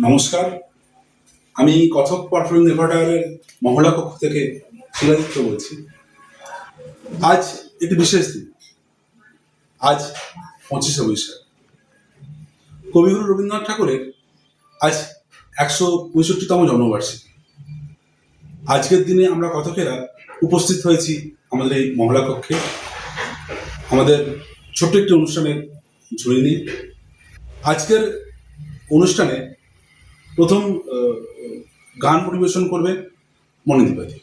নমস্কার, আমি কথক পারফর্মিং রেপার্টরের মহলা কক্ষ থেকে শিলাদিত্য বলছি। আজ একটি বিশেষ দিন। আজ 25শে বৈশাখ, কবিগুরু রবীন্দ্রনাথ ঠাকুরের আজ 165তম জন্মবার্ষিকী। আজকের দিনে আমরা কথকেরা উপস্থিত হয়েছি আমাদের এই মহলা কক্ষে, আমাদের ছোট্ট একটি অনুষ্ঠানের ঝুড়ি নিয়ে। আজকের অনুষ্ঠানে প্রথম গান পরিবেশন করবে মণিদীপাদি।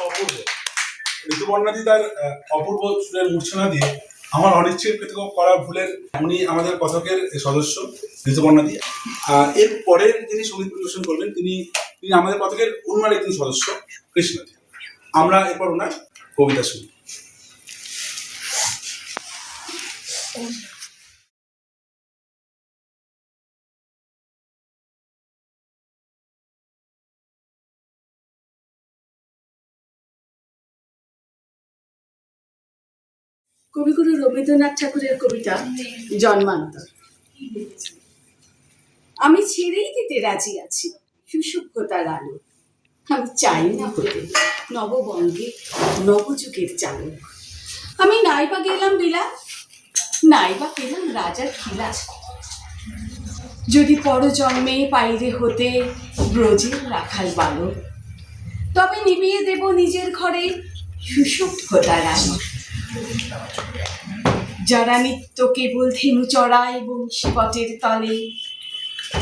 অপূর্ব। ঋতুপর্ণাদি তার অপূর্ব সুরের মূর্ছনা দিয়ে আমার অনিচ্ছাকৃত করা ভুলের, উনি আমাদের কথকের সদস্য ঋতুপর্ণাদি। এর পরের যিনি সঙ্গীত পরিবেশন করবেন তিনি তিনি আমাদের কথকের অন্য একজন সদস্য কৃষ্ণাদি। আমরা এরপর ওনার কবিতা শুনি। কবিগুরু রবীন্দ্রনাথ ঠাকুরের কবিতা জন্মান্তর। আমি ছেড়েই দিতে রাজি আছি সুসভ্যতার আলো। আমি চাই না হতে নববঙ্গে নবযুগের চালক। আমি নাইবা গেলাম বিলাস, নাইবা পেলাম রাজার খিলাস। যদি পরজন্মে পাইরে হতে ব্রজের রাখাল বালক, তবে নিবিয়ে দেব নিজের ঘরে সুসভ্যতার আলো। যারা নিত্য কেবল ধেনু চড়ায় বংশীপটের তলে,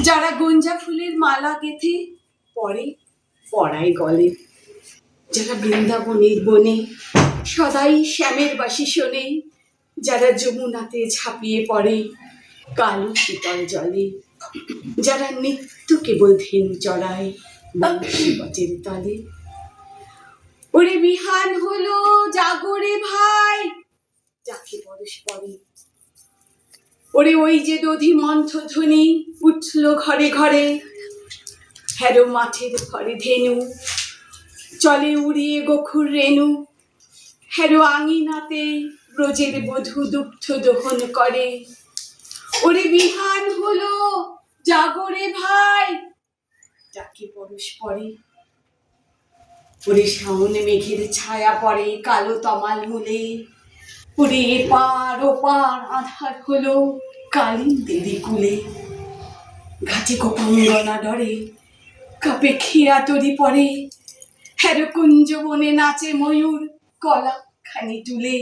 যারা গঞ্জা ফুলের মালা গেথে পরে পড়ায় গলে, যারা বৃন্দাবনের বনে সদাই শ্যামের বাসি শোনে, যারা যমুনাতে ঝাঁপিয়ে পড়ে কালো শীতল জলে, যারা নিত্য কেবল ধেনু চড়ায় বংশীপটের তলে। ওরে বিহান হলো জাগরে ভাই, যাকে পরস্পরে। ওরে ওই যে দধি মন্থ ধ্বনি উঠল ঘরে ঘরে, হ্যারো মাঠের ঘরে ধেনু চলে উড়িয়ে গোখুর রেণু, হ্যারো আঙিনাতে ব্রজের বধূ দুগ্ধ দহন করে। ওরে বিহান হলো জাগরে ভাই, যাকে পরস্পরে। ওরে শ্রাবণ মেঘের ছায়া পড়ে কালো তমাল মূলে, ওরে এপার ওপার আধার হলো কালিন্দেরই কুলে। ঘাটে গোপাঙ্গনা ডরে কাপে খেয়া তরি পড়ে, হ্যারো কুঞ্জ বনে নাচে ময়ূর কলা খানি তুলে।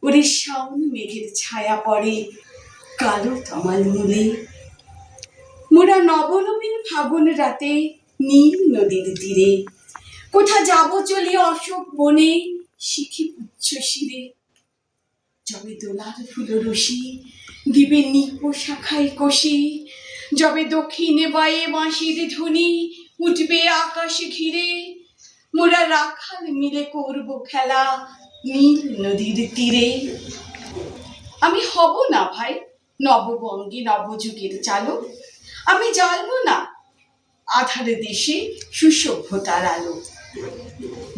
ওরে শ্রাবণ মেঘের ছায়া পড়ে কালো তমাল মূলে। মোরা নবনবীন ফাগুন রাতে নীল নদীর তীরে, কোথা যাব চলি অশোক বনে শিখি পুচ্ছ শিরে। যবে দোলার ফুলরশি দিবে নিপ শাখায় কষি, যবে দক্ষিণে বায়ে বাঁশির ধ্বনি উঠবে আকাশে ঘিরে, মোরা রাখাল মিলে করব খেলা নীল নদীর তীরে। আমি হব না ভাই নববঙ্গে নবযুগের চালক, আমি জ্বালব না আধারে দেশে সুসভ্যতার আলো।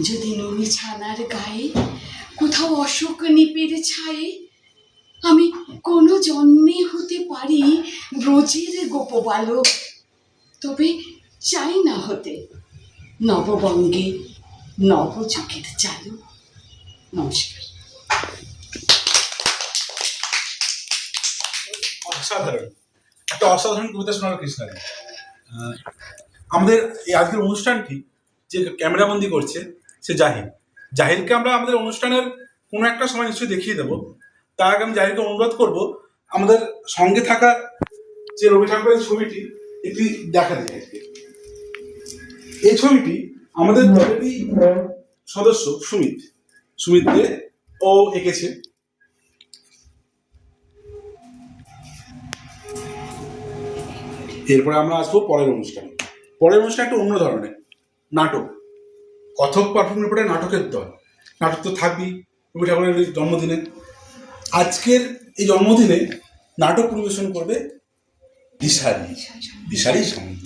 যদি ননি ছানার গায়ে কোথাও অশোক নিপের ছায়ে, আমি কোনো জন্মে হতে পারি ব্রজের গোপবালক, তবে চাই না হতে নববঙ্গে নবযুগের চালক। নমস্কার। অসাধারণ একটা অসাধারণ কবিতা শোনার কৃষ্ণাদি। আমাদের এই আজকের অনুষ্ঠানটি যে ক্যামেরাবন্দি করছে সে জাহির। জাহিরকে আমরা আমাদের অনুষ্ঠানের কোনো একটা সময় নিশ্চয়ই দেখিয়ে দেবো। তার আগে আমি জাহিরকে অনুরোধ করবো আমাদের সঙ্গে থাকা যে রবি ঠাকুরের ছবিটি একটি দেখা যায়। এই ছবিটি আমাদের দলেরই সদস্য সুমিত দে ও এঁকেছে। এরপরে আমরা আসবো পরের অনুষ্ঠানে। পরের অনুষ্ঠান একটা অন্য ধরনের নাটক, কথক পারফর্মের পরে নাটকের দল। নাটক তো থাকবেই রবি ঠাকুরের জন্মদিনে। আজকের এই জন্মদিনে নাটক পরিবেশন করবে দিশারি সামন্ত।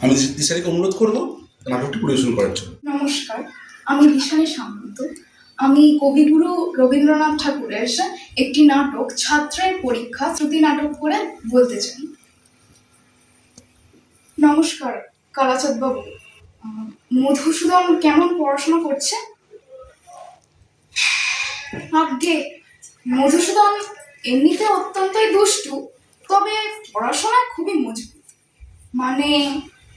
আমি দিশারিকে অনুরোধ করবো নাটকটি পরিবেশন করার জন্য। নমস্কার, আমি দিশারি সামন্ত। আমি কবিগুরু রবীন্দ্রনাথ ঠাকুরের একটি নাটক ছাত্রের পরীক্ষা শ্রুতি নাটক করে বলতে চাই। নমস্কার কালাচাঁদ বাবু, মধুসূদন কেমন পড়াশোনা করছে? আজ্ঞে, মধুসূদন এমনিতে অত্যন্তই দুষ্টু, তবে পড়াশোনায় খুবই মজবুত। মানে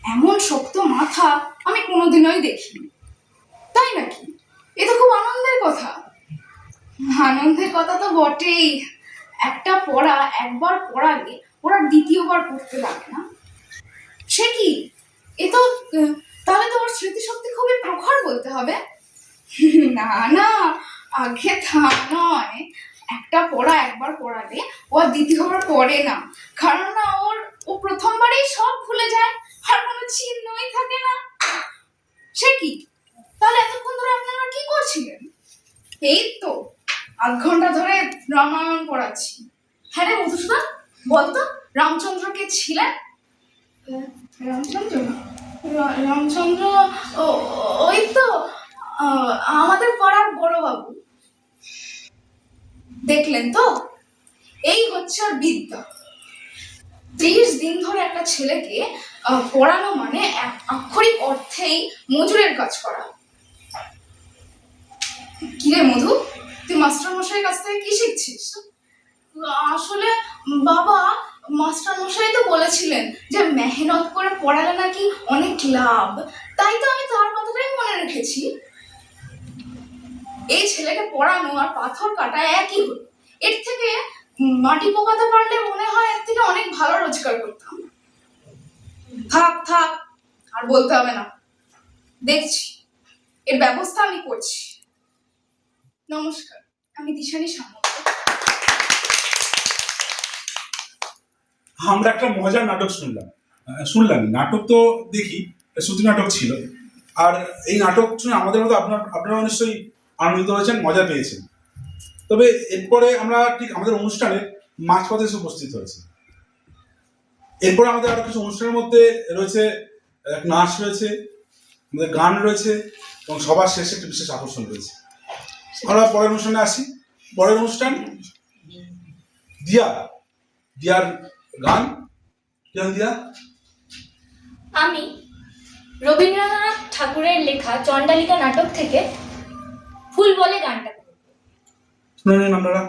এমন শক্ত মাথা আমি কোনোদিনই দেখিনি। তাই নাকি? এ তো খুব আনন্দের কথা। আনন্দের কথা তো বটেই, একটা পড়া একবার পড়ালে ওরা দ্বিতীয়বার পড়তে লাগে না। সে কি, এ তো তাহলে তো ওর স্মৃতিশক্তি খুবই প্রখর বলতে হবে। না না, আগে তা নয়, একটা পড়া একবার পড়ালে ও আর দ্বিতীয়বার পড়ে না, কারণ না ও প্রথমবারেই সব ভুলে যায়, আর কোনো চিহ্নই থাকে না। সে কি? তাহলে এতক্ষণ ধরে আপনারা কি করছিলেন? এই তো 8 ঘন্টা ধরে রামায়ণ পড়াচ্ছি। হ্যাঁ রে মধুসূদন, বলতো রামচন্দ্র কে ছিলেন? রামচন্দ্র রামচন্দ্র ওই তো আমাদের পাড়ার বড় বাবু। দেখলেন তো, এই হচ্ছে আর বিদ্যা। 30 দিন ধরে একটা ছেলেকে পড়ানো মানে এক আক্ষরিক অর্থেই মজুরের কাজ করা। কিরে মধু, তুই মাস্টার মশাইয়ের কাছ থেকে কি শিখছিস? আসলে বাবা, মাস্টার মশাই তো বলেছিলেন যে মেহনত করে পড়ালে নাকি অনেক লাভ, তাই তো আমি তার কথাটাই মনে রেখেছি। এই ছেলেকে পড়ানো আর পাথর কাটা একই হলো। এর থেকে মাটি পোকাতে পারলে মনে হয় এর থেকে অনেক ভালো রোজগার করতাম। থাক থাক, আর বলতে হবে না, দেখছি এর ব্যবস্থা আমি করছি। নমস্কার, আমি দিশানি সামন্ত। আমরা একটা মজার নাটক শুনলাম নাটক তো দেখি, শ্রুতি নাটক ছিল। আর এই নাটক শুনে আমাদের মতো আপনারা নিশ্চয়ই আনন্দিত হয়েছেন, মজা পেয়েছেন। তবে এরপরে আমরা ঠিক আমাদের অনুষ্ঠানে মাঝপথে এসে উপস্থিত হয়েছি। এরপরে আমাদের আরো কিছু অনুষ্ঠানের মধ্যে রয়েছে নাচ রয়েছে, আমাদের গান রয়েছে, এবং সবার শেষে একটি বিশেষ আকর্ষণ রয়েছে। আমরা পরের অনুষ্ঠানে আসি। পরের অনুষ্ঠান দিয়ার গান। দিয়া, আমি রবীন্দ্রনাথ ঠাকুরের লেখা চণ্ডালিকা নাটক থেকে ফুল বলে গানটা শুনে নিন আপনারা।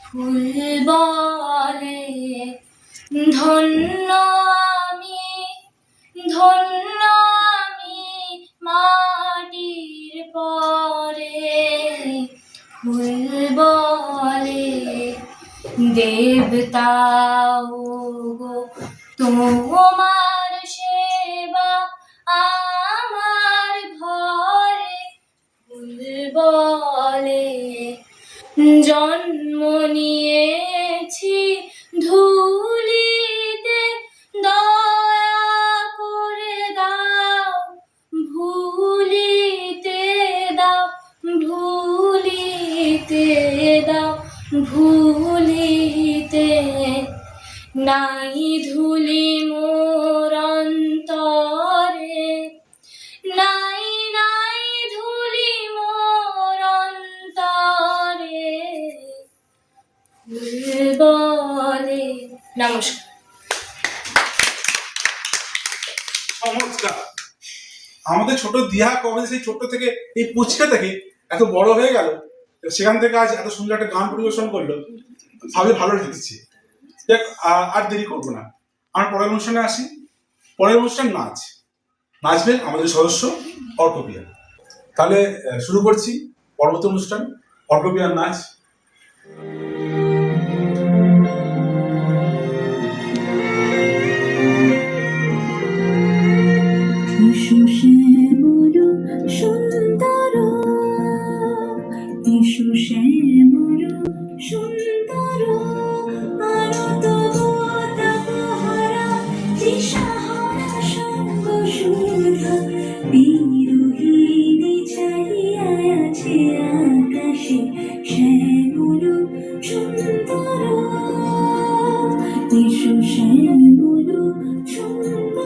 ফুল বলে ধন্য আমি, ধন্য আমি মাটির পরে। ফুল বলে দেবতাও গো তোমার সেবা আমার ঘরে। ফুল বলে জন্ম নিয়েছি ধুলিতে, দয়া করে দাও ভুলিতে দাও, ভুলিতে দাও, ভুলিতে। নাই ধুলি মোর অন্তরে, নাই নাই ধুলি মোর অন্তরে। ফুল বলে। নমস্কার। চমৎকার। আমাদের ছোট দিহা কবে সেই ছোট্ট থেকে এই পুচকা থেকে এত বড় হয়ে গেল, সেখান থেকে আজ এত সুন্দর একটা গান পরিবেশন করলো, ভাবে ভালো লেগেছে। দেখ, আর দেরি করবো না, আমার পরের অনুষ্ঠানে আসি। পরের অনুষ্ঠান নাচবেন আমাদের সদস্য অর্কপিয়া। তাহলে শুরু করছি পরবর্তী অনুষ্ঠান, অর্কপিয়ার নাচ। সুন্দর এসো শ্যামল সুন্দর আরত তাপহারা দিশাহারা সঙ্গ সুধা বিরোহিণী চাহিয়া আছে আকাশে শ্যামল সুন্দর এসো শ্যামল সুন্দর।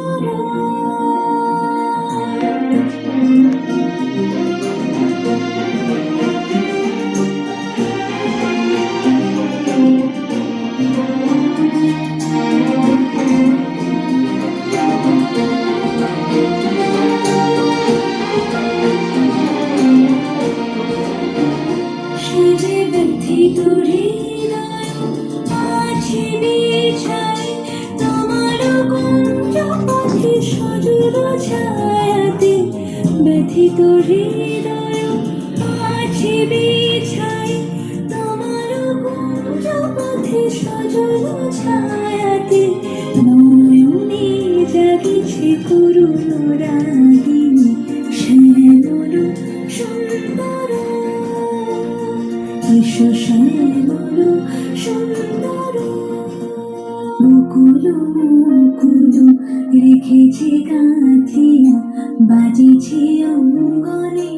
ব্যথিত হৃদয় আছে বিছাই তোমার কুঞ্জ পথে সজল ছায়াতে নয়নে জাগিছে তরুণ রাগিনী শ্যামল সুন্দর এসো শ্যামল সুন্দর মুকুল মুকুল রেখেছে গাঁথিয়া বাজিছে অঙ্গনে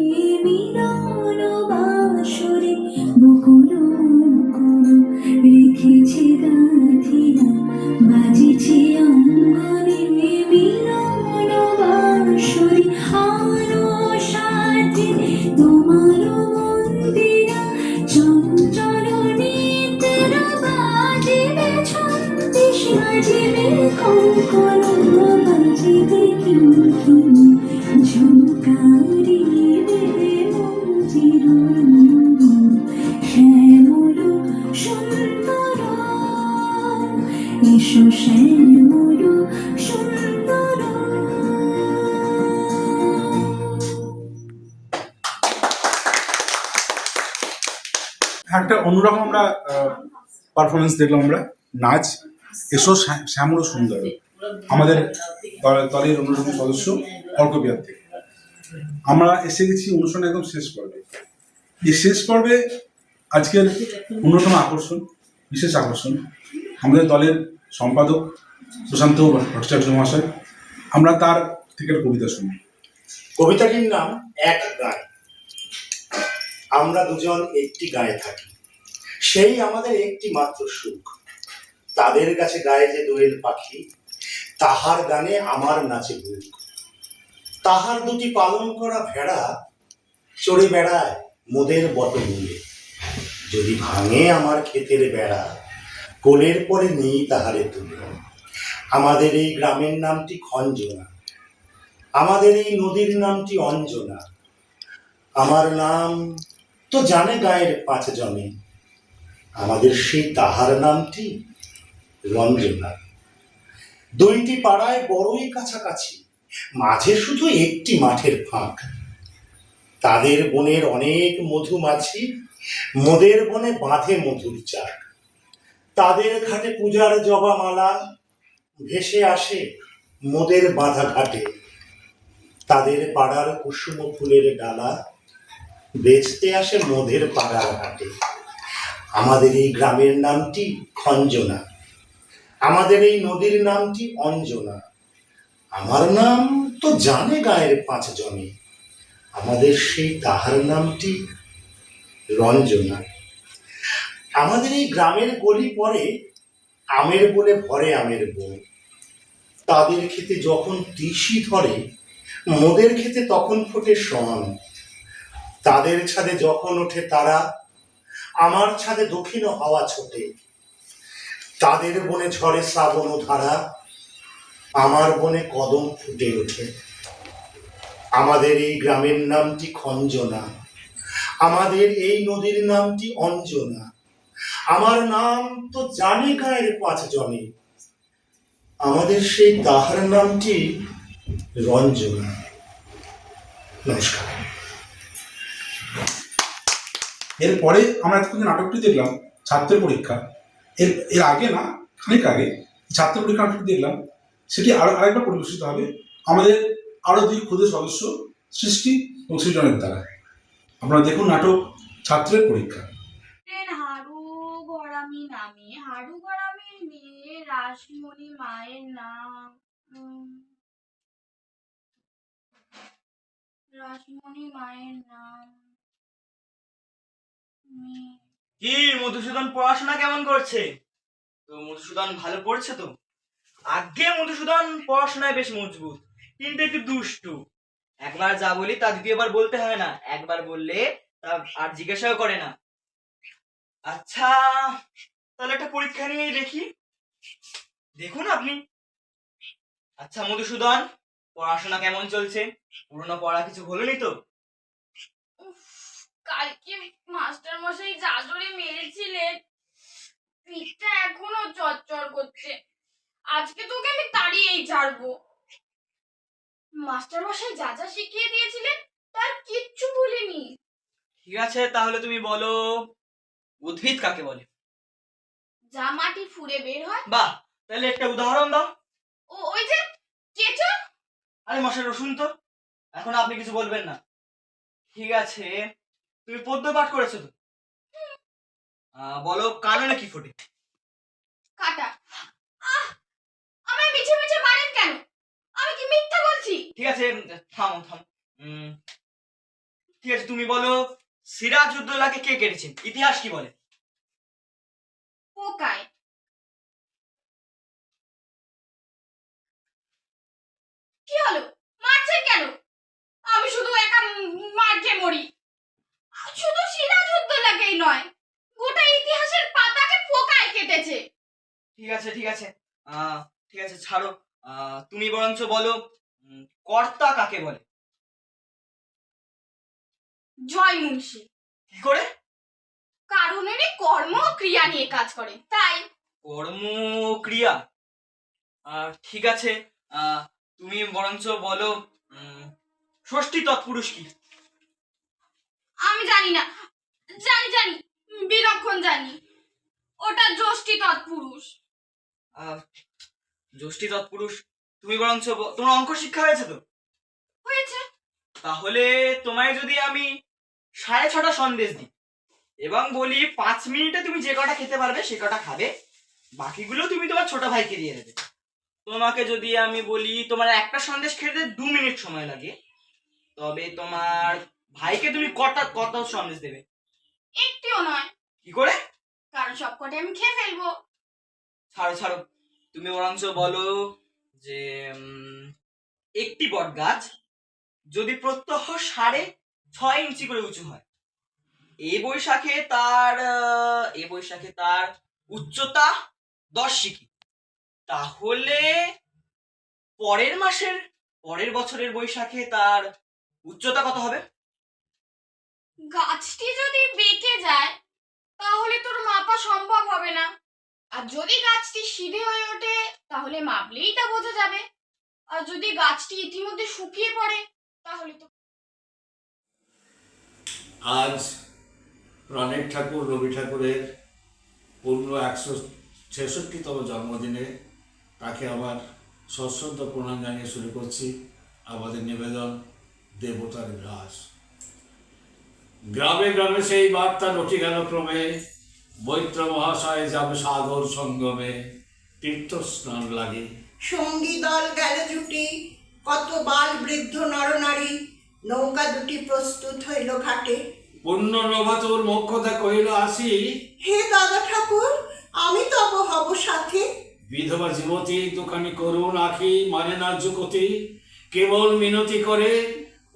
মিলন বাঁশরে বকুল মুকুল রেখেছে গাঁথিয়া বাজিছে অঙ্গনে মিলন বাঁশরে আলো সাথে তোমার মন্দিরা চঞ্চল নিত্যের বাজিবে ছন্দিস বাজিবে কঙ্কন বাজিবে কিঙ্কিণী ঝুমকারিবে মঞ্জির শ্যামল সুন্দর এসো শ্যামল সুন্দর। একটা অন্যরকম আমরা পারফরমেন্স দেখলাম, আমরা নাচ এসো শ্যামল সুন্দর, আমাদের দলের অন্যতম সদস্য অর্কবিহার থেকে। আমরা এসে গেছি অনুষ্ঠানের একদম শেষ পর্বে। এই শেষ পর্বে আজকের অন্যতম আকর্ষণ, বিশেষ আকর্ষণ আমাদের দলের সম্পাদক সুশান্ত ভট্টাচার্য মহাশয়। আমরা তার থেকে একটা কবিতা শুনি। কবিতাটির নাম এক গায়ে। আমরা দুজন একটি গায়ে থাকি, সেই আমাদের একটি মাত্র সুখ। তাদের কাছে গায়ে যে দোয়েল পাখি, তাহার গানে আমার নাচে বুক। তাহার দুটি পালন করা ভেড়া চড়ে বেড়ায় মোদের বটমূলে। যদি ভাঙে আমার ক্ষেতের বেড়া, কোলের পরে নেই তাহারে তুলে। আমাদের এই গ্রামের নামটি খঞ্জনা, আমাদের এই নদীর নামটি অঞ্জনা। আমার নাম তো জানে গায়ের 5 জনে, আমাদের সেই তাহার নামটি রঞ্জনা। দুইটি পাড়ায় বড়ই কাছাকাছি, মাঝে শুধু একটি মাঠের ফাঁক। তাদের বনের অনেক মধুমাছি, মোদের বনে বাঁধে মধুর চাক। তাদের ঘাটে পূজার জবামালা ভেসে আসে মোদের বাঁধা ঘাটে। তাদের পাড়ার কুসুম ফুলের ডালা বেচতে আসে মোদের পাড়ার হাটে। আমাদের এই গ্রামের নামটি খঞ্জনা, আমাদের এই নদীর নামটি অঞ্জনা। আমার নাম তো জানে গায়ের 5 জনে, আমাদের সেই তাহার নামটি রঞ্জনা। আমাদের এই গ্রামের গলি পরে আমের বনে ভরে আমের বন। তাদের খেতে যখন তিসি ধরে, মোদের খেতে তখন ফোটে শন। তাদের ছাদে যখন ওঠে তারা, আমার ছাদে দক্ষিণ হাওয়া ছোটে। তাদের বনে ঝরে শ্রাবণ ধারা, আমার বনে কদম ফুটে ওঠে। আমাদের এই গ্রামের নামটি খঞ্জনা, আমাদের এই নদীর নামটি অঞ্জনা। আমার নাম তো জানে গায়ের 5 জনে, আমাদের সেই তাহার নামটি রঞ্জনা। নমস্কার। এরপরে আমরা এতক্ষণ নাটকটি দেখলাম ছাত্রের পরীক্ষা। এর আগে না, খানিক আগে ছাত্র পরীক্ষা নাটকটি দেখলাম, সেটি আরেকবার পরিবেশিত হবে আমাদের আরো 2 ক্ষুদে সদস্য সৃষ্টি এবং সৃজনের দ্বারা। আপনারা দেখুন নাটক ছাত্রের পরীক্ষা। হাড়ু গড়ামি নামে হাড়ু গড়ামির মেয়ে রাসমণি মায়ের নাম রাসমণি মায়ের নাম কি মধুসূদন পড়াশোনা কেমন করছে? তো মধুসূদন ভালো পড়ছে তো? আগে মধুসূদন পড়াশোনায় বেশ মজবুত, কিন্তু একটু দুষ্টু। একবার যা বলি তা দ্বিতীয়বার বলতে হয় না, একবার বললে তা আর জিজ্ঞাসাও করে না। আচ্ছা তাহলে একটা পরীক্ষা নিয়ে দেখি, দেখুন আপনি। আচ্ছা মধুসূদন, পড়াশোনা কেমন চলছে? পুরনো পড়া কিছু হলোনি তো? কালকে মাস্টার মশাই যা জোরে মেরেছিলেন, পিঠটা এখনো চড়চড় করছে। আজকে তোকে আমি তাড়িয়েই ছাড়বো। মাস্টার মশাই যা যা শিখিয়ে দিয়েছিলেন তার কিচ্ছু ভুলিনি। ঠিক আছে তাহলে তুমি বলো, উদ্ভিদ কাকে বলে? যা মাটি ফুঁড়ে বের হয়। বাহ, তাহলে একটা উদাহরণ দাও। ওই যে কেঁচো আরে মশাই রসুন তো, এখন আপনি কিছু বলবেন না। ঠিক আছে, তুমি পদ্য পাঠ করেছো তো? বলো কাননে কি ফোটে? কাটা। আহ, আমায় মিছে মিছে মারেন কেন? আমি কি মিথ্যা বলছি? ঠিক আছে, থামো থামো। ঠিক আছে, তুমি বলো সিরাজউদ্দৌলাকে কে কেটেছেন? ইতিহাস কি বলে? পোকায়। কি হলো, মারছেন কেন? আমি শুধু একা মার খেয়ে মরি। শুধু সিরাজউদ্দৌলাকেই নয়, গোটা ইতিহাসের পাতাকে পোকায় কেটেছে। ঠিক আছে ঠিক আছে, ঠিক আছে ছাড়ো। তুমি বরঞ্চ বলো কর্তা কাকে বলে? জয় মুন্সি। কি করে? কারণ এর কর্ম ও ক্রিয়া নিয়ে কাজ করে, তাই। কর্ম ক্রিয়া? ঠিক আছে, তুমি বরঞ্চ বলো ষষ্ঠী তৎপুরুষ কি? আমি জানি না। জানি জানি, বিলক্ষণ জানি। ওটা যষ্টি তৎপুরুষ। ষষ্ঠী তৎপুরুষ। তুমি বরঞ্চ তোমার অঙ্ক শিক্ষা হয়েছে তো? হয়েছে। তাহলে তোমায় যদি আমি 6:30 সন্দেশ দিই এবং বলি 5 মিনিটে তুমি যে কটা খেতে পারবে সে কটা খাবে, বাকিগুলো তুমি তোমার ছোট ভাইকে দিয়ে দেবে। তোমাকে যদি আমি বলি তোমার একটা সন্দেশ খেতে 2 মিনিট সময় লাগে, তবে তোমার ভাইকে তুমি কত সন্দেশ দেবে? একটিও নয়। কি করে? কারণ সব কটা আমি খেয়ে ফেলবো। ছাড়ো ছাড়ো, তুমি বরঞ্চ বলো যে একটি বট গাছ যদি প্রত্যহ 6.5 ইঞ্চি করে উঁচু হয়, এই বৈশাখে তার উচ্চতা 10 সিকি, তাহলে পরের বছরের বৈশাখে তার উচ্চতা কত হবে? গাছটি যদি বেঁকে যায় তাহলে তোর মাপা সম্ভব হবে না, আর যদি গাছটি সিধে হয়ে ওঠে তাহলে মাপলেই তা বোঝা যাবে, আর যদি গাছটি ইতিমধ্যে শুকিয়ে পড়ে তাহলে তো। আজ প্রাণের ঠাকুর রবি ঠাকুরের পূর্ণ 166তম জন্মদিনে তাকে আবার সশ্রদ্ধ প্রণাম জানিয়ে শুরু করছি আমাদের নিবেদন দেবতার গ্রাস। গ্রামে গ্রামে সেই বার্তা রটি গেল ক্রমে, বৈত্র মহাশয় যাবে সাগর সঙ্গমে, তীর্থ স্নান লাগে। সঙ্গী দল গেল জুটি, কত বাল বৃদ্ধ নরনারী, নৌকা দুটি প্রস্তুত হইল ঘাটে। পুণ্য নভাতুর মোক্ষদা কহিল আসি, হে দাদা ঠাকুর, আমি তব হব সাথে। বিধবা যুবতী দোকানি করুণ আখি, মানে না যুকতি, কেবল মিনতি করে,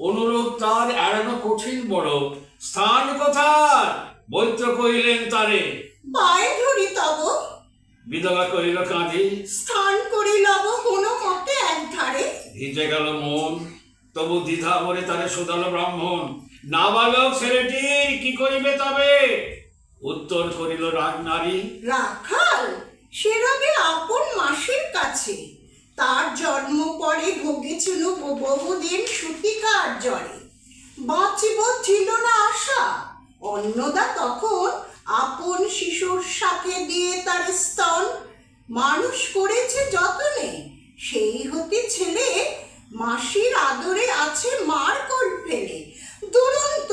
অনুরোধ তার এড়ানো কঠিন বড়, স্থান কোথায়? বৈত্র কহিলেন তারে, পায়ে ধরি তব। বিধবা কহিল কাঁদি, স্থান করি লব কোনো মতে এক ধারে। ভিজে গেল মন, তবু দ্বিধা ভরে তারে শোধালো ব্রাহ্মণ, নাবালক ছেলেটির কি করিবে তবে? উত্তর করিল রাজনারী, রাখাল সেরবে আপন মাসির কাছে, তার জন্ম পরে ভোগেছিল বহুদিন সুতিকার জ্বরে। বাঁচিব ছিল না আশা, অন্নদা তখন আপন শিশুর সাথে দিয়ে তার স্তন মানুষ করেছে যতনে, সেই হতে ছেলে মাসির আদরে আছে মার কোল ফেলে। দুরন্ত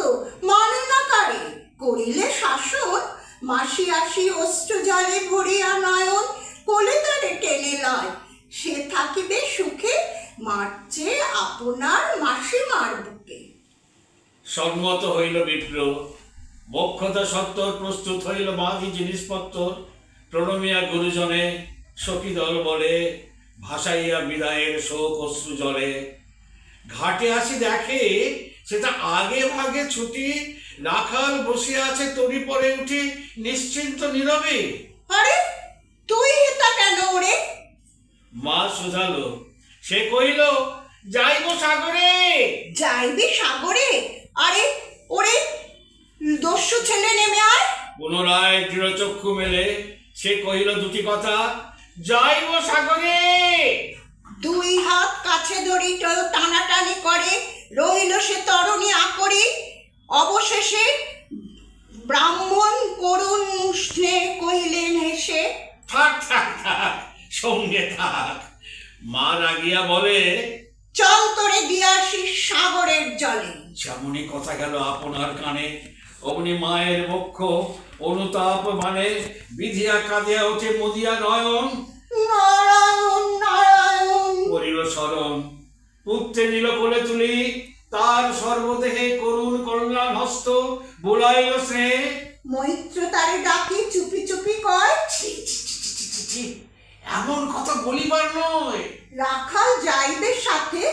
মানে না কারে করিলে শাসন, মাসি আসি অস্ত্র জলে ভরিয়া নয়ন, কোলে তারে টেনে লয়, সে থাকিবে সুখে, মারছে আপনার মাসি মার বুকে। সম্মত হইল বিপ্র, বক্ষতা সত্তর প্রস্তুত হইল বাঁধি জিনিসপত্র, প্রণমিয়া গুরুজনে সখী দল বলে, ভাসাইয়া বিদায়ের শোক অশ্রু জলে। ঘাটে আসি দেখে সেটা আগে ভাগে ছুটি, রাখাল বসে আছে তরি পরে উঠি নিশ্চিন্ত নীরবে। আরে তুই হেতা কেন ওরে? মা শুধালো, সে কহিল যাইব সাগরে। যাইবি সাগরে? আরে ওরে দস্যু ছেলে নেমে আয়। পুনরায় দৃঢ়চক্ষু মেলে সে কহিল দুটি কথা, যাইব সাগরে। দুই হাত কাছে ধরি টানাটানি করে, রইল সে তরণী আকরি। অবশেষে ব্রাহ্মণ করুণ মুষ্ণে কহিলেন হেসে, থাক থাক থাক, সঙ্গে থাক। মা রাগিয়া বলে, চল তোরে দিয়ে আসি সাগরের জলে। যেমনই কথা গেল আপনার কানে, অমনি মায়ের বক্ষ অনুতাপ মানে বিধিয়া কাঁদিয়া ওঠে মদিয়া নয়ন। নারায়ণ নারায়ণ। করিল স্মরণ, পুত্রে নিল কোলে তুলি, তার সর্বদেহে করুণ কল্যাণ হস্ত বোলাইল স্নেহে। মৈত্র তারে ডাকি চুপি চুপি কয়, এমন কথা বলিবার নয়। রাখাল যাইবে সাথে,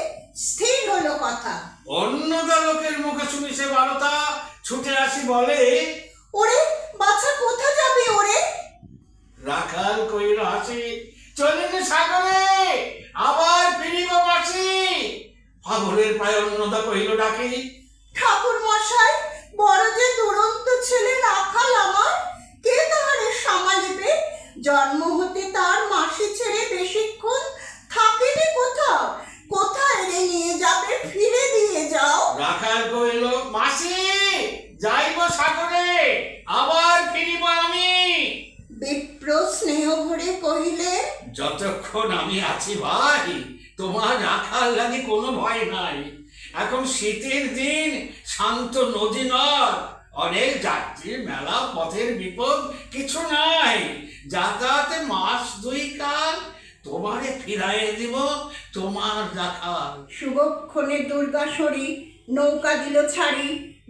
স্থির হলো কথা। অন্যদা লোকের মুখে শুনি সে বারতা, ছুটে আসি বলে, ওরে বাছা কোথা যাবে ওরে? রাখাল কইল হাসি, চলেন সাগরে, আবার ফিরিব বাসি। পাগলের পায়ে অন্যদা কহিল ডাকি, ঠাকুর মশাই, বড় যে দুরন্ত ছেলে রাখাল আমার, কে তাহারে সামালিবে? জন্ম হতে তার মাসি ছেড়ে বেশিক্ষণ থাকেনি কোথাও, কোথায় রে নিয়ে যাবে, ফিরে দিয়ে যাও। রাখাল কইল, মাসি যাইব সাগরে, আবার ফিরিব আমি। বিপ্র স্নেহ ভরে কহিলে, যতক্ষণ আমি আছি ভাই, তোমার রাখাল লাগে কোনো ভয় নাই। এখন শীতের দিন, শান্ত নদী নদ, অনেক যাত্রী মেলা, পথের বিপদ কিছু নাই। যাতায়াতে মাস 2 কাল, তোমারে ফিরাইয়ে দিব তোমার রাখাল। শুভক্ষণে দুর্গাসরি নৌকা দিল ছাড়ি,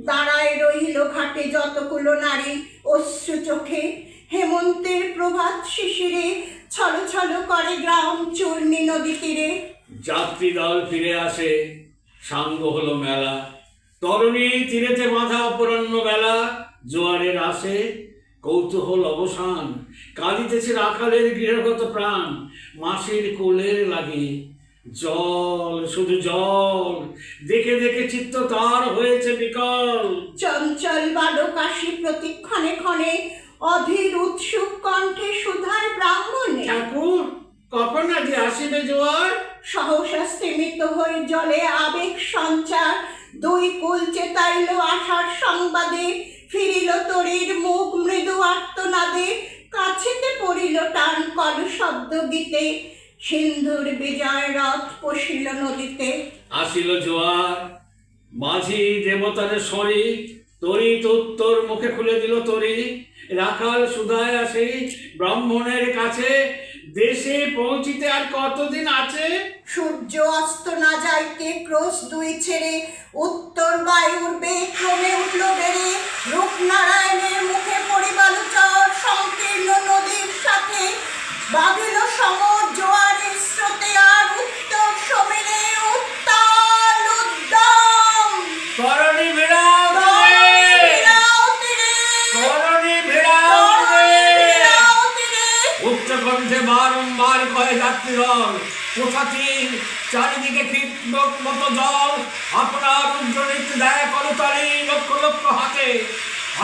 দাঁড়ায় রহিল ঘাটে যতগুলো নারী, অশ্রু চোখে হেমন্তের প্রভাত শিশিরে, ছলো ছলো করে গ্রাম চূর্ণী নদী তীরে। যাত্রী দল ফিরে আসে, সাঙ্গ হলো মেলা, তরুণী তীরেতে বাঁধা অপরাহ্ন বেলা। জোয়ারের আসে, কৌতূহল অবসান, কাঁদিতেছে রাখালের গৃহগত প্রাণ। মাসির কোলের লাগে জল, শুধু জল, দেখে দেখে চিত্ত তার হয়েছে বিকল। চঞ্চল বালক আসি প্রতিক্ষণে ক্ষণে, অধীর উৎসুক কণ্ঠে সুধার ব্রাহ্মণে। ঠাকুর কখন আজ আসিবে জোয়ার? সহসা স্তিমিত হয়ে জলে আবেগ সঞ্চার, 2 কুল চেতাইল আশার সংবাদে, ফিরিল তরীর মুখ মৃদু আর্তনাদে, কাছেতে পড়িল টান কল শব্দ গীতে, সিন্ধুর বিজয় রথ পশিল নদীতে। আসিল জোয়ার, মাঝি দেবতার স্বরে, তরিত উত্তর মুখে খুলে দিল তরি। রাখাল সুধায় আসে ব্রাহ্মণের কাছে, দেশে পৌঁছিতে আর কতদিন আছে? সূর্য অস্ত না যাইতে ক্রোশ 2 ছেড়ে, উত্তর বায়ুর বেগ ক্রমে উঠল বেড়ে। রূপনারায়ণের মুখে পরিবালুচর, সংকীর্ণ নদীর সাথে বাঁধিল সমর জোয়ারের স্রোতে, আর উত্তর সমেনে উত্তাল উদ্যম। তরণী ভিড়াও তীরে, তরণী ভিড়াও তীরে। উচ্চ কণ্ঠে বারংবার কয়ে যাত্রী দল, কোথা তীর, চারিদিকে কীটবক মতো জল। আপনার উজ্জ্বলিত দেয় করতালি লক্ষ লক্ষ হাতে,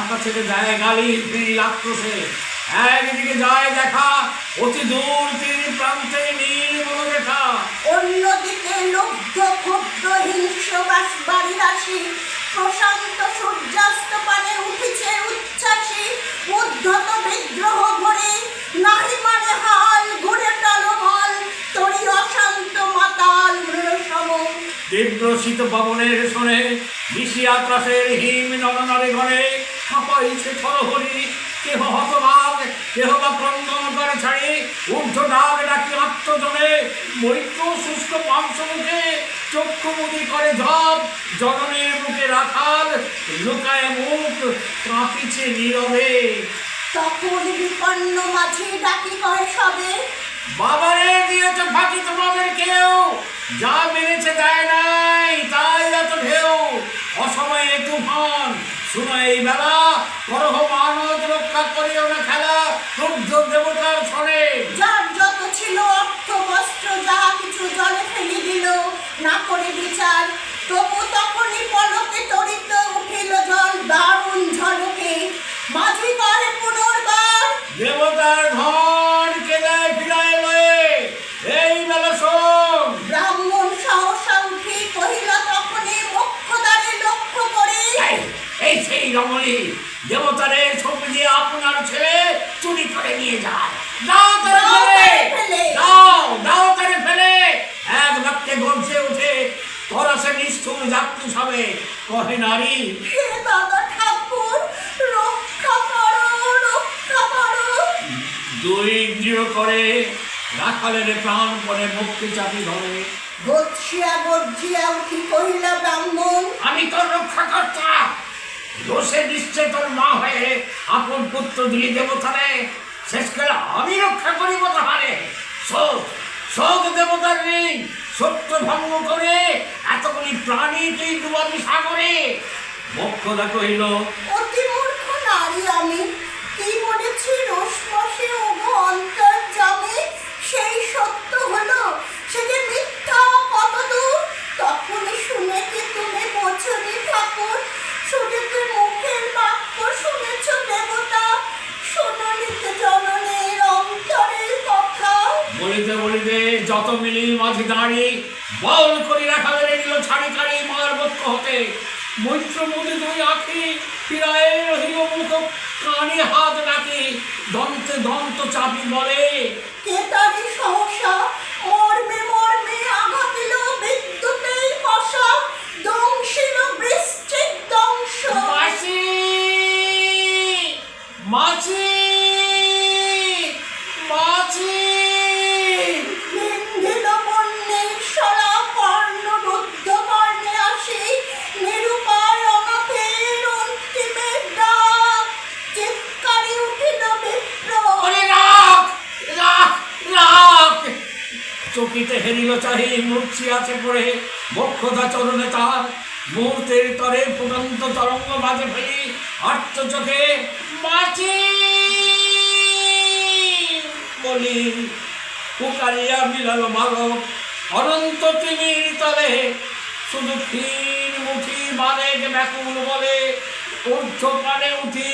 আকাশের দেয় গালি ফিরি আক্রোশে। একদিকে যায় দেখা, অতি দূর তীর প্রান্তে নীল মনোরেখা। অন্যদিকে লুব্ধ ক্ষুব্ধ হিংস্র বাড়ি রাশি, প্রশান্ত সূর্যাস্ত পানে উঠেছে উচ্ছ্বাসী। উদ্ধত বিদ্রোহ ভরে নাহি মানে হাল, ঘুরে টলমল তরি অশান্ত মাতাল মৃড়সম। তীব্র শীত পবনের শোনে, নিশি আকাশের হিম নরনারে গণে, কাঁপাইছে থরহরি। কেহ হতবাক, কেহ বা ক্রন্দন করে ছাড়ি, ঊর্ধ্ব ডাক ডাকি আত্মজনে। মৈত্র শুষ্ক পাংশ মুখে চক্ষু মুদি করে ঝপ, জননীর বুকে রাখাল লুকায় মুখ, কাঁপিছে নীরবে। তখন বিপন্ন মাঝে ডাকি কয় সবে, বাবারে দিয়েছে ফাঁকি তোমাদের কেউ, যা মেরেছে দেয় নাই তাই এত ঢেউ। অসময়ে তুফান শুনো এই বেলা, করহ মানত রক্ষা করিও না খেলা। ক্রুদ্ধ দেবতার শোনে, যার যত ছিল অর্থ বস্ত্র যাহা কিছু জলে ফেলে দিল, না করে বিচার। তবু তখনই পলকে তরিত উঠিল জল দারুণ ঝলকে। মাঝি করে পুনর্বার, দেবতার ধন কেদায় ফিরায় লয়ে, এই বেলা শোন। ব্রাহ্মণ সাহসা উঠি কহিল তখনই মোক্ষদ্বারে লক্ষ্য করে, এই সেই রমণী, দেবতারের ছবি দিয়ে আপনার ছেলে চুরি করে নিয়ে যায়। মানুষ হবে, কহে নারী। হে দাদা ঠাকুর, রক্ষা করো, রক্ষা করো। দুই ইন্দ্রিয় করে রাখালের প্রাণপণে মুক্তি চাপি ধরে। গচ্ছিয়া গর্জিয়া উঠি কহিলা ব্রাহ্মণ, আমি তোর রক্ষাকর্তা, দোষে নিশ্চয় তোর মা হয়ে আপন পুত্র দিলি দেবতারে, শেষকালে আমি রক্ষা করিব তাহারে। শোক শোক দেবতার ঋণ সত্য ভঙ্গ করে এতগুলি প্রাণী তুই ডুবাবি সাগরে। মোক্ষদা কহিল, অতি মূর্খ নারী আমি, কি মরেছি রোষবশে ওগো অন্তর্যামে। সেই সত্য হলো, সে যে মিথ্যা কতদূর। তখন শুনে কি তুমি বোঝনি ঠাকুর, শুনেছে মুখের বাক্য, শুনেছ দেবতা, শোনোনি তো জননের অন্তরের কথা। বলিতে বলিতে যত মিলি মাঝে দাঁড়িয়ে বল করি রাখালের নিল ছাড়ি কাড়ি মার বক্ষ হতে। মৈত্র মধ্যে দুই আঁখি ফিরায় রহিল মুখ, কানে হাত রাখি দন্তে দন্ত চাপি বলে, কে তারি সহসা মর্মে মর্মে আঘাত দিল বিদ্যুতের কষা, দংশিল বৃশ্চিক দংশ। মাসি মাসি মাসি। নিন্দিল বন্যের সরা কর্ণ রুদ্ধ কর্ণে আসি, নিরুপায় অনাথের অন্তিমের ডাক। চিৎকারে উঠিল বিপ্র, ওরে রাখ রাখ রাখ। চকিতে হেরিল চাহি মূর্ছি আছে পড়ে, বক্ষদা চরণে তার মুহূর্তের তরে ফুটন্ত তরঙ্গ বাজে ফেলি আর্ত চোখে, মাছি বলি পুকারিয়া মিলাল মালক অনন্ত তিমির তলে। শুধু ক্ষীণ মুঠি মানে ব্যাকুল বলে, ঊর্ধ্ব পানে উঠি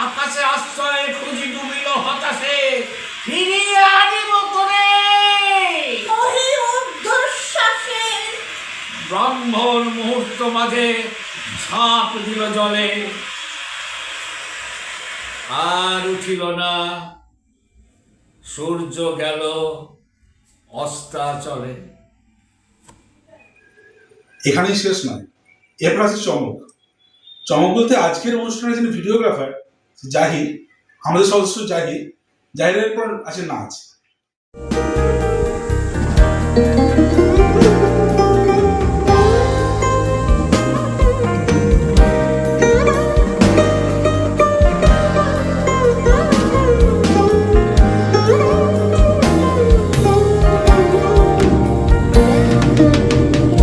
আকাশে আশ্রয় খুঁজি ডুবিল হতাশে, ফিরিয়ে আনিব তোরে। ওহি ঊর্ধ্বশ্বাসে ব্রাহ্মণ মুহূর্ত মাঝে ঝাঁপ দিল জলে, আর উঠিল না। সূর্য গেল অস্তাচলে। এখানেই শেষ নয়, এরপর আছে চমক। চমক বলতে আজকের অনুষ্ঠানের যিনি ভিডিওগ্রাফার জাহির, আমাদের সদস্য জাহির, জাহিরের পর আছে নাচ।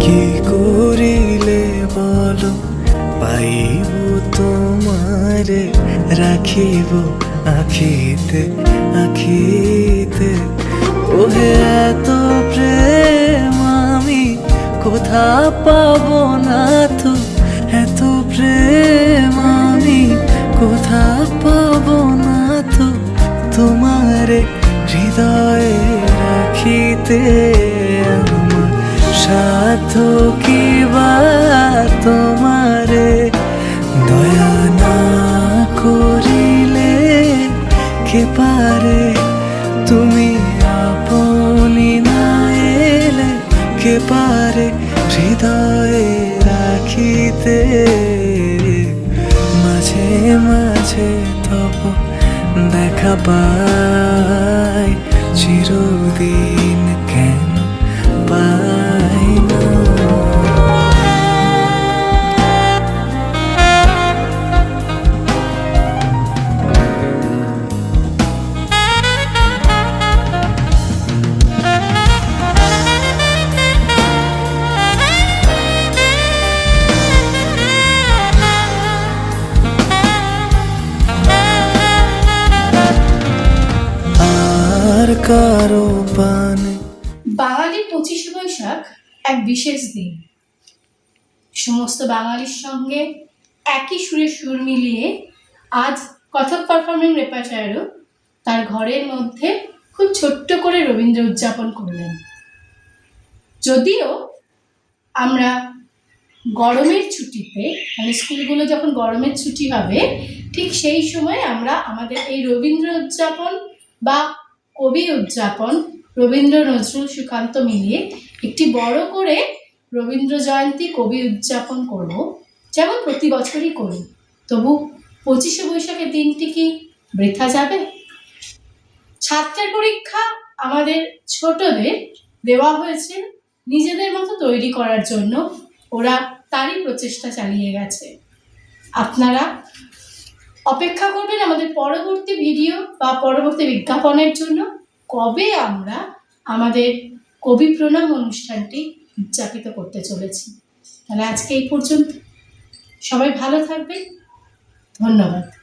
কি করিলে বলো পাইব তোমারে, রাখিব আখিতে আখিতে। ওহে এত প্রেম আমি কোথা পাব না তো, এত প্রেম আমি কোথা পাব না তো। তোমারে হৃদয়ে রাখিতে আমার সাধ্য কি বা তোমারে, দয়া না করিলে কে পারে। তুমি আপনি না এলে কে পারে হৃদয়ে রাখিতে। মাঝে মাঝে তব দেখা পাই, চিরদিন কেন পাই না। আর কারো পানে বাঙালির 25শে বৈশাখ এক বিশেষ দিন। সমস্ত বাঙালির সঙ্গে একই সুরে সুর মিলিয়ে আজ কথক পারফর্মিং রেপার্টরিও তার ঘরের মধ্যে খুব ছোট্ট করে রবীন্দ্র উদযাপন করলেন। যদিও আমরা গরমের ছুটিতে, মানে স্কুলগুলো যখন গরমের ছুটি হবে ঠিক সেই সময় আমরা আমাদের এই রবীন্দ্র উদযাপন বা কবি উদযাপন, রবীন্দ্র নজরুল সুকান্ত মিলিয়ে একটি বড় করে রবীন্দ্র জয়ন্তী কবি উদযাপন করব, যেমন প্রতি বছরই করি, তবু 25শে বৈশাখের দিনটি কি বৃথা যাবে? ছাত্রের পরীক্ষা আমাদের ছোটদের দেওয়া হয়েছে নিজেদের মতো তৈরি করার জন্য, ওরা তারই প্রচেষ্টা চালিয়ে গেছে। আপনারা অপেক্ষা করবেন আমাদের পরবর্তী ভিডিও বা পরবর্তী বিজ্ঞাপনের জন্য, কবে আমরা আমাদের কবি প্রণাম অনুষ্ঠানটি উদযাপিত করতে চলেছি। তাহলে আজকে এই পর্যন্ত, সবাই ভালো থাকবেন, ধন্যবাদ।